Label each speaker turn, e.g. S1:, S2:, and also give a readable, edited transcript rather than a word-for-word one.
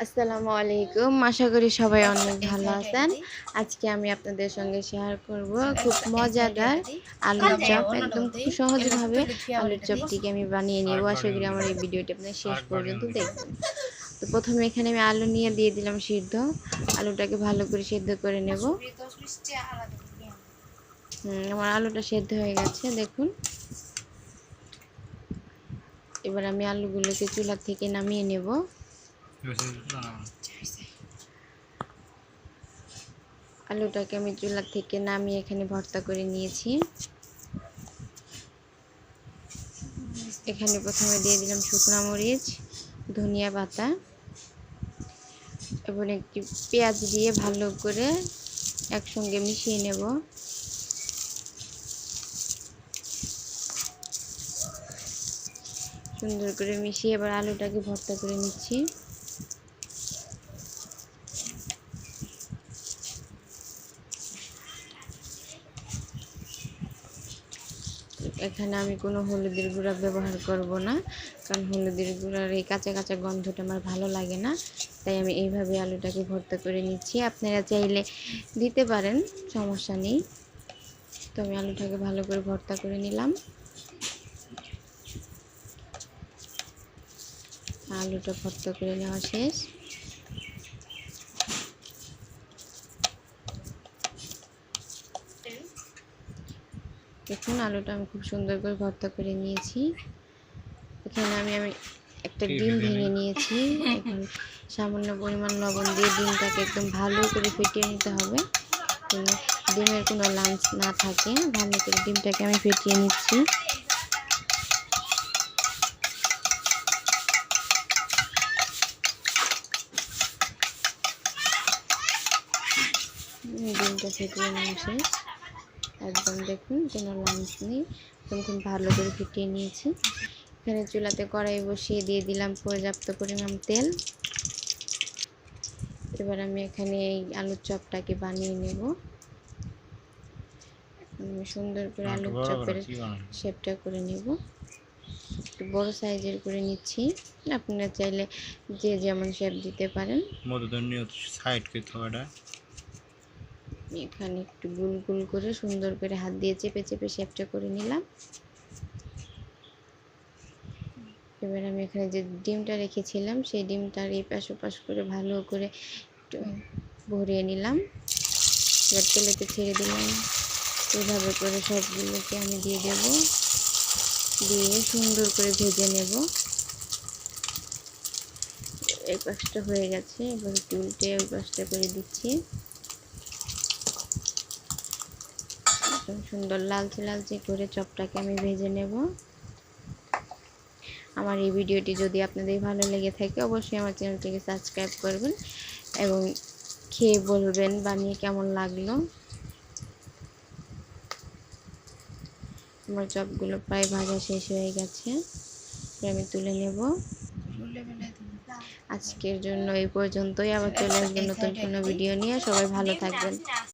S1: আসসালামু আলাইকুম। আশা করি সবাই অনেক ভালো আছেন। আজকে আমি আপনাদের সঙ্গে শেয়ার করব খুব মজাদার আলুর চপ। একদম খুব সহজভাবে আলুর চপটিকে আমি বানিয়ে নেব। আশা করি আমার এই ভিডিওটি আপনারা শেষ পর্যন্ত দেখবেন। তো প্রথমে এখানে আমি আলু নিয়ে দিয়ে দিলাম সিদ্ধ। আলুটাকে ভালো করে সিদ্ধ করে নেব। আমার আলুটা সিদ্ধ হয়ে গেছে দেখুন। এবার আমি আলুগুলোকে চুলা থেকে নামিয়ে নেব। আলুটাকে আমি চুলা থেকে নামিয়ে এখানে ভর্তা করে নিয়েছি। এখানে প্রথমে দিয়ে দিলাম শুকনো মরিচ, ধনিয়া পাতা এবং একটি পেঁয়াজ দিয়ে ভালো করে একসঙ্গে মিশিয়ে নেব। সুন্দর করে মিশিয়ে এবার আলুটাকে ভর্তা করে নিচ্ছি। এখানে আমি কোনো হলুদের গুঁড়া ব্যবহার করব না, কারণ হলুদের গুঁড়ার এই কাঁচা কাঁচা গন্ধটা আমার ভালো লাগে না। তাই আমি এইভাবে আলুটাকে ভর্তা করে নিচ্ছি। আপনারা চাইলে দিতে পারেন, সমস্যা নেই। তো আমি আলুটাকে ভালো করে ভর্তা করে নিলাম। আলুটা ভর্তা করে নেওয়া শেষ। দেখুন আলুটা আমি খুব সুন্দর করে ভর্তা করে নিয়েছি। এখানে আমি একটা ডিম ভেঙে নিয়েছি। এখন সামান্য পরিমাণ লবণ দিয়ে ডিমটাকে একদম ভালো করে ফেটিয়ে নিতে হবে, ডিমের কোনো লাঞ্চ না থাকে। ভালো করে ডিমটাকে আমি ফেটিয়ে নিচ্ছি। ডিমটা ফেটিয়ে নেওয়া শেষ। একদম দেখুন কোনো লাঞ্চ নেই, একদম ভালো করে ফেটিয়ে নিয়েছি। এখানে চুলাতে কড়াই বসিয়ে দিয়ে দিলাম পর্যাপ্ত পরিমাণ তেল। এবার আমি এখানে এই আলুর চপটাকে বানিয়ে নেব। সুন্দর করে আলুর চপের শেপটা করে নেব। একটু বড় সাইজের করে নিচ্ছি। আপনারা চাইলে যে যেমন শেপ দিতে পারেন। এখানে একটু গোল গোল করে সুন্দর করে হাত দিয়ে চেপে চেপে শেপটা করে নিলাম। এবার আমি এখানে যে ডিমটা রেখেছিলাম সেই ডিমটার এই পাশ ওপাশ করে ভালো করে একটু ভরিয়ে নিলাম। এবার তেলেতে ছেড়ে দিলাম। এভাবে করে সবগুলোকে আমি দিয়ে দেব, দিয়ে সুন্দর করে ভেজে নেব। এই পাশটা হয়ে গেছে, এবার একটু উল্টে ওই পাশটা করে দিচ্ছি। সুন্দর লালচে লালচে করে চপটাকে আমি ভেজে নেব। আমার এই ভিডিওটি যদি আপনাদের ভালো লেগে থাকে অবশ্যই আমার চ্যানেলটিকে সাবস্ক্রাইব করবেন এবং খেয়ে বলবেন বানিয়ে কেমন লাগলো। আমার চপগুলো প্রায় ভাজা শেষ হয়ে গেছে, আমি তুলে নেব। আজকের জন্য এই পর্যন্তই। আবার চলে আসবেন নতুন কোনো ভিডিও নিয়ে। সবাই ভালো থাকবেন।